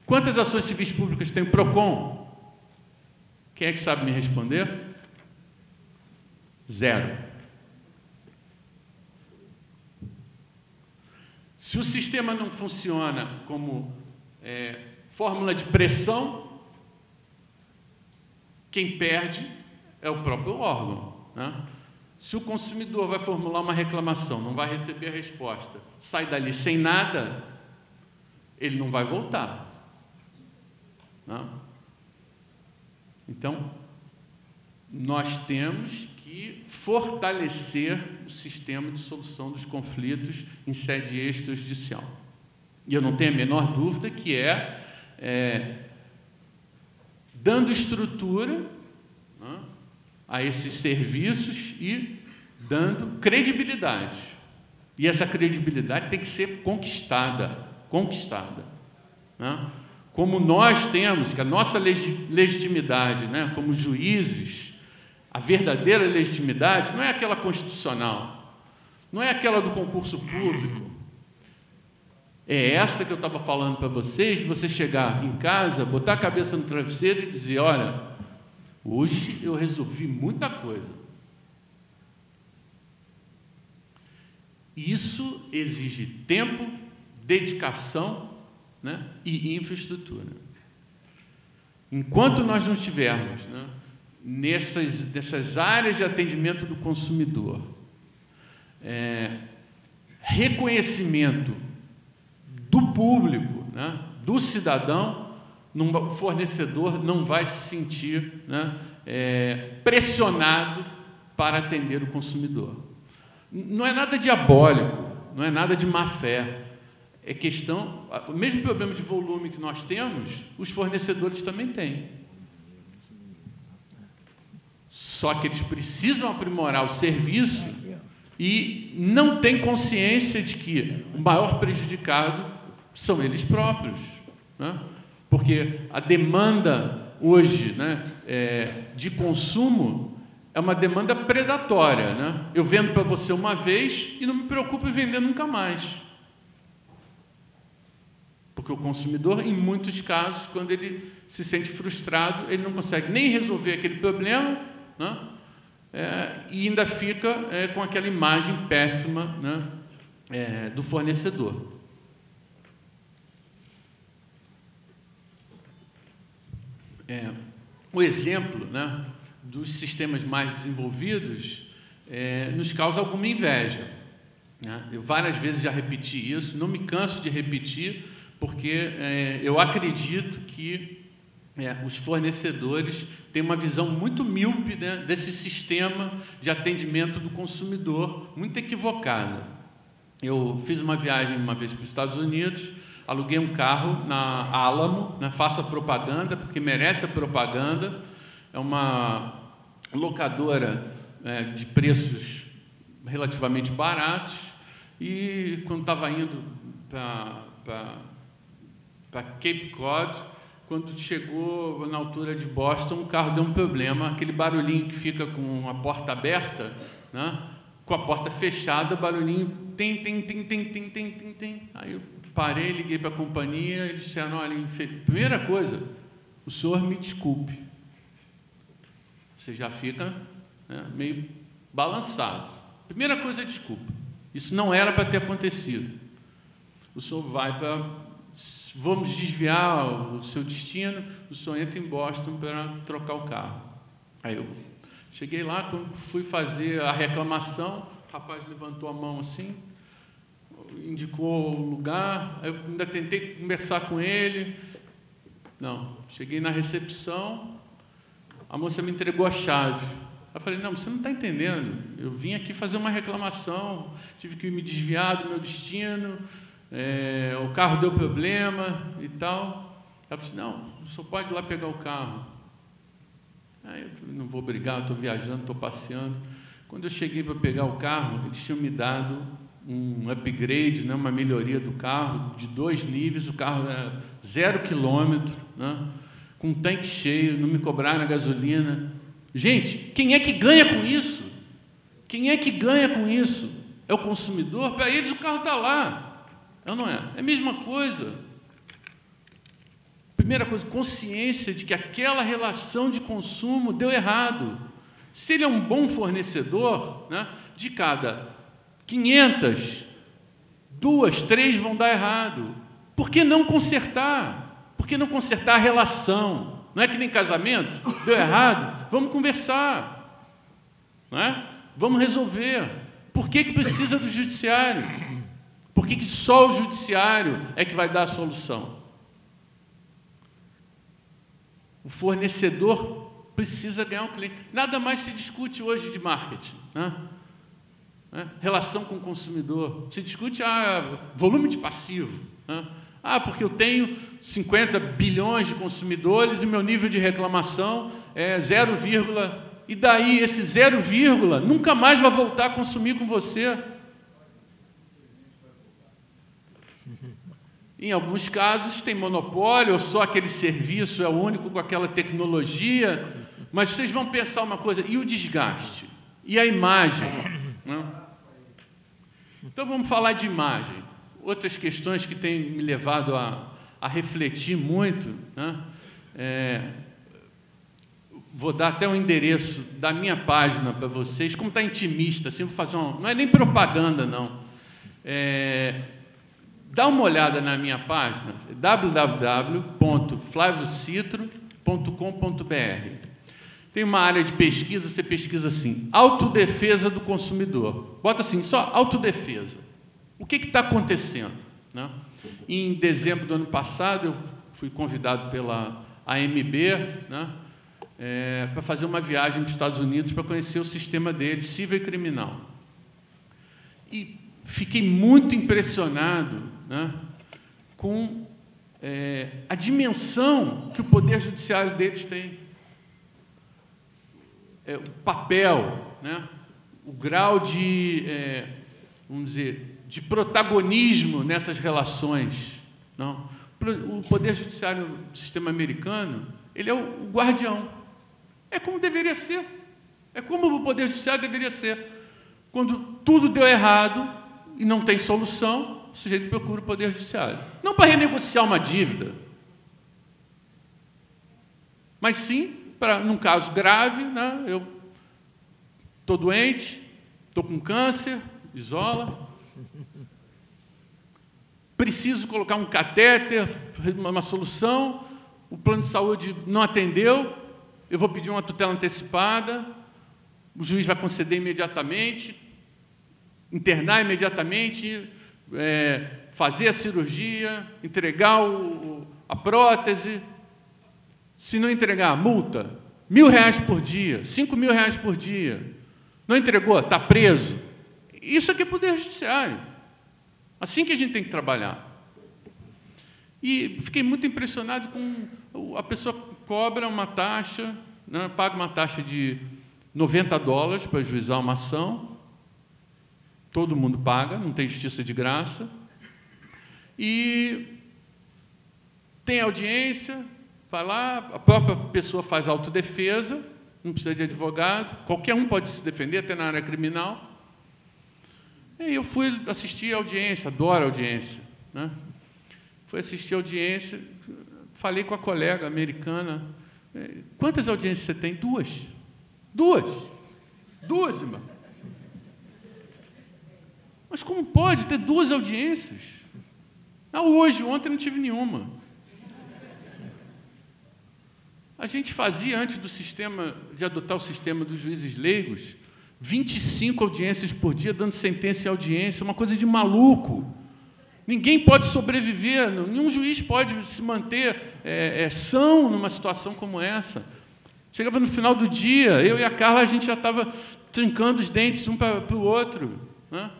B: Quantas ações civis públicas tem o PROCON? Quem é que sabe me responder? 0. Se o sistema não funciona como fórmula de pressão, quem perde é o próprio órgão, né? Se o consumidor vai formular uma reclamação, não vai receber a resposta, sai dali sem nada, ele não vai voltar. Não? Então, nós temos que fortalecer o sistema de solução dos conflitos em sede extrajudicial. E eu não tenho a menor dúvida que dando estrutura, né, a esses serviços e dando credibilidade. E essa credibilidade tem que ser conquistada, né? Como nós temos, que a nossa legitimidade, né, como juízes, A verdadeira legitimidade não é aquela constitucional, não é aquela do concurso público. É essa que eu estava falando para vocês, de você chegar em casa, botar a cabeça no travesseiro e dizer, olha, hoje eu resolvi muita coisa. Isso exige tempo, dedicação, né, e infraestrutura. Enquanto nós não estivermos, né, nessas áreas de atendimento do consumidor, reconhecimento do público, né, do cidadão, o fornecedor não vai se sentir, né, pressionado para atender o consumidor. Não é nada diabólico, não é nada de má fé. É questão, o mesmo problema de volume que nós temos, os fornecedores também têm. Só que eles precisam aprimorar o serviço e não têm consciência de que o maior prejudicado são eles próprios, né? Porque a demanda hoje, né, de consumo é uma demanda predatória, né? Eu vendo para você uma vez e não me preocupo em vender nunca mais. Porque o consumidor, em muitos casos, quando ele se sente frustrado, ele não consegue nem resolver aquele problema, né? E ainda fica com aquela imagem péssima, né, do fornecedor. O exemplo, né, dos sistemas mais desenvolvidos nos causa alguma inveja, né? Eu várias vezes já repeti isso, não me canso de repetir, porque eu acredito que os fornecedores têm uma visão muito míope, né, desse sistema de atendimento do consumidor, muito equivocada. Eu fiz uma viagem uma vez para os Estados Unidos, aluguei um carro na Alamo, né, faço a propaganda, porque merece a propaganda, é uma locadora de preços relativamente baratos, e quando estava indo para Cape Cod, quando chegou na altura de Boston, o carro deu um problema, aquele barulhinho que fica com a porta aberta, né, com a porta fechada, barulhinho, tem. Aí eu parei, liguei para a companhia, eles disseram, olha, primeira coisa, o senhor me desculpe. Você já fica, né, meio balançado. Primeira coisa, desculpa. Isso não era para ter acontecido. O senhor vai para... Vamos desviar o seu destino, o senhor entra em Boston para trocar o carro. Aí eu cheguei lá, quando fui fazer a reclamação, o rapaz levantou a mão assim, indicou o lugar, eu ainda tentei conversar com ele. Não, cheguei na recepção, a moça me entregou a chave. Eu falei, não, você não está entendendo, eu vim aqui fazer uma reclamação, tive que me desviar do meu destino, o carro deu problema e tal. Ela falou assim, não, o senhor pode ir lá pegar o carro. Aí eu não vou brigar, estou viajando, estou passeando. Quando eu cheguei para pegar o carro, eles tinham me dado um upgrade, né, uma melhoria do carro, de 2 níveis, o carro era 0 quilômetro, né, com um tanque cheio, não me cobraram a gasolina. Gente, quem é que ganha com isso? Quem é que ganha com isso? É o consumidor? Para eles o carro está lá. É ou não é? É a mesma coisa. Primeira coisa, consciência de que aquela relação de consumo deu errado. Se ele é um bom fornecedor, né, de cada 500, 2, 3 vão dar errado. Por que não consertar? Por que não consertar a relação? Não é que nem casamento? Deu errado? Vamos conversar. Não é? Vamos resolver. Por que precisa do judiciário? Por que só o judiciário é que vai dar a solução? O fornecedor precisa ganhar um cliente. Nada mais se discute hoje de marketing, né? Relação com o consumidor. Se discute volume de passivo, né? Porque eu tenho 50 bilhões de consumidores e meu nível de reclamação é 0, e daí esse 0, nunca mais vai voltar a consumir com você. Em alguns casos tem monopólio, ou só aquele serviço é o único com aquela tecnologia. Mas vocês vão pensar uma coisa, e o desgaste? E a imagem? Né? Então, vamos falar de imagem. Outras questões que têm me levado a refletir muito, né? Vou dar até o endereço da minha página para vocês, como está intimista, assim, vou fazer não é nem propaganda, não. Dá uma olhada na minha página, www.flaviocitro.com.br. Tem uma área de pesquisa, você pesquisa assim, autodefesa do consumidor. Bota assim, só autodefesa. O que está acontecendo? Né? Em dezembro do ano passado, eu fui convidado pela AMB, né, para fazer uma viagem para os Estados Unidos para conhecer o sistema deles, civil e criminal. E fiquei muito impressionado, né, com a dimensão que o Poder Judiciário deles tem. O papel, né, o grau de, vamos dizer, de protagonismo nessas relações. Não. O Poder Judiciário do sistema americano, ele é o guardião. É como deveria ser. É como o Poder Judiciário deveria ser. Quando tudo deu errado e não tem solução, o sujeito procura o Poder Judiciário. Não para renegociar uma dívida, mas sim para, num caso grave, né, eu estou doente, estou com câncer, isola, preciso colocar um catéter, uma solução, o plano de saúde não atendeu, eu vou pedir uma tutela antecipada, o juiz vai conceder imediatamente, internar imediatamente, fazer a cirurgia, entregar a prótese. Se não entregar, multa, R$1.000 por dia, R$5.000 por dia. Não entregou, está preso. Isso aqui é Poder Judiciário. Assim que a gente tem que trabalhar. E fiquei muito impressionado com a pessoa cobra uma taxa, né, paga uma taxa de $90 para ajuizar uma ação. Todo mundo paga, não tem justiça de graça. E tem audiência, vai lá, a própria pessoa faz autodefesa, não precisa de advogado, qualquer um pode se defender, até na área criminal. E eu fui assistir a audiência, adoro a audiência, né? Fui assistir a audiência, falei com a colega americana, quantas audiências você tem? Duas, irmão. Mas como pode ter duas audiências? Ontem não tive nenhuma. A gente fazia, antes do sistema, de adotar o sistema dos juízes leigos, 25 audiências por dia, dando sentença em audiência, uma coisa de maluco. Ninguém pode sobreviver, nenhum juiz pode se manter são numa situação como essa. Chegava no final do dia, eu e a Carla, a gente já estava trincando os dentes um para o outro, né?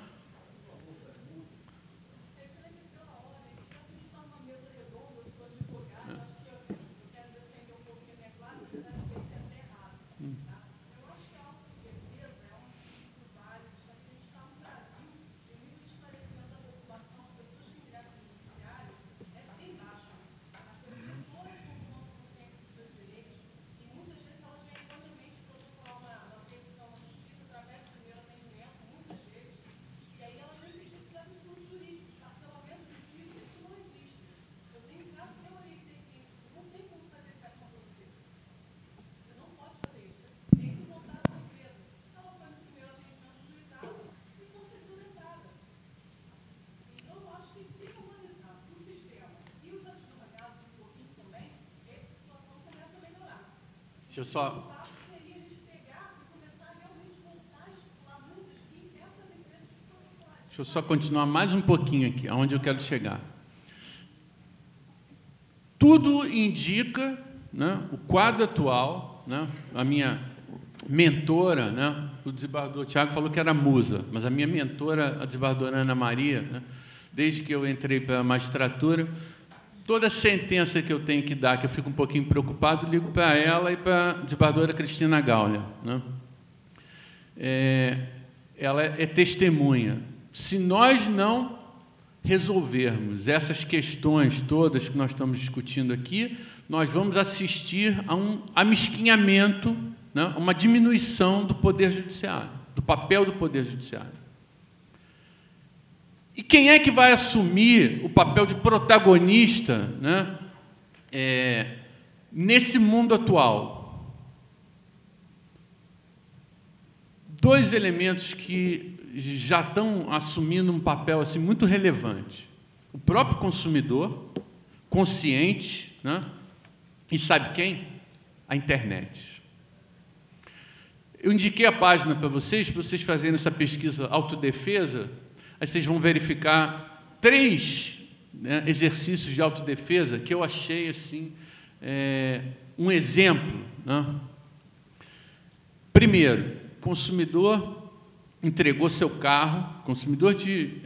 B: Deixa eu só continuar mais um pouquinho aqui, aonde eu quero chegar. Tudo indica, né, o quadro atual, né, a minha mentora, né, o desembargador Tiago falou que era musa, mas a minha mentora, a desembargadora Ana Maria, né, desde que eu entrei para a magistratura, toda sentença que eu tenho que dar, que eu fico um pouquinho preocupado, ligo para ela e para a desembargadora Cristina Gaulia, né? Ela é testemunha. Se nós não resolvermos essas questões todas que nós estamos discutindo aqui, nós vamos assistir a um amesquinhamento, né, uma diminuição do Poder Judiciário, do papel do Poder Judiciário. E quem é que vai assumir o papel de protagonista, né, nesse mundo atual? Dois elementos que já estão assumindo um papel assim, muito relevante. O próprio consumidor, consciente, né? E sabe quem? A internet. Eu indiquei a página para vocês fazerem essa pesquisa autodefesa, aí vocês vão verificar 3, né, exercícios de autodefesa que eu achei assim, um exemplo. Né? Primeiro, consumidor entregou seu carro, consumidor de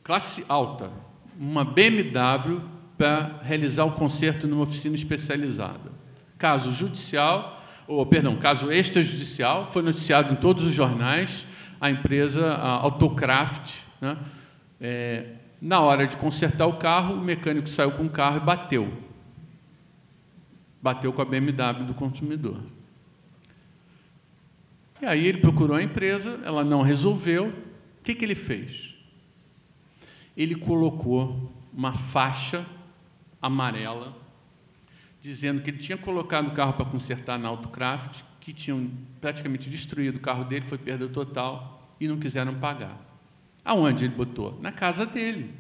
B: classe alta, uma BMW para realizar o conserto numa oficina especializada. Caso judicial, caso extrajudicial, foi noticiado em todos os jornais, a empresa a Autocraft, né, na hora de consertar o carro, o mecânico saiu com o carro e bateu. Bateu com a BMW do consumidor. E aí ele procurou a empresa, ela não resolveu. O que ele fez? Ele colocou uma faixa amarela, dizendo que ele tinha colocado o carro para consertar na Autocraft, que tinham praticamente destruído o carro dele, foi perda total, e não quiseram pagar. Aonde ele botou? Na casa dele.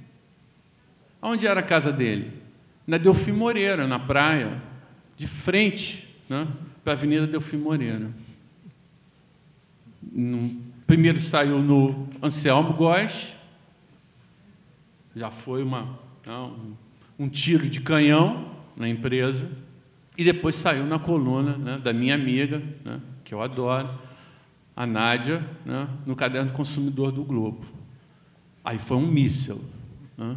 B: Aonde era a casa dele? Na Delfim Moreira, na praia, de frente, né, para a Avenida Delfim Moreira. Primeiro saiu no Anselmo Góes, já foi um tiro de canhão na empresa, e depois saiu na coluna, né, da minha amiga, né, que eu adoro, a Nádia, né, no Caderno do Consumidor do Globo. Aí foi um míssil. Né?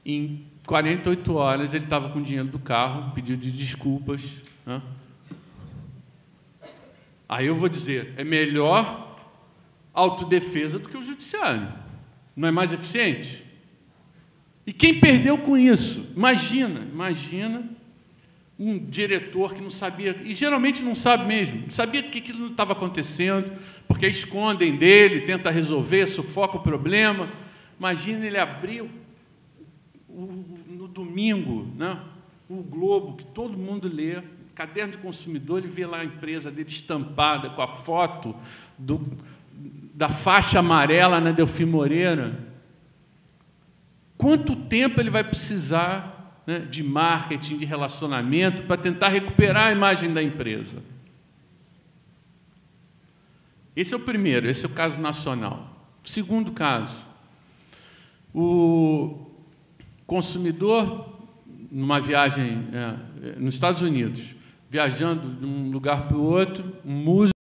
B: Em 48 horas ele estava com o dinheiro do carro, pediu de desculpas. Né? Aí eu vou dizer, é melhor autodefesa do que o judiciário. Não é mais eficiente? E quem perdeu com isso? Imagina um diretor que não sabia, e geralmente não sabe mesmo, não sabia que aquilo não estava acontecendo, porque escondem dele, tenta resolver, sufoca o problema. Imagina ele abrir no domingo, né, o Globo, que todo mundo lê, Caderno de Consumidor, ele vê lá a empresa dele estampada com a foto da faixa amarela na Delfim Moreira. Quanto tempo ele vai precisar, né, de marketing, de relacionamento, para tentar recuperar a imagem da empresa? Esse é o primeiro, esse é o caso nacional. Segundo caso, o consumidor, numa viagem nos Estados Unidos, viajando de um lugar para o outro, um músico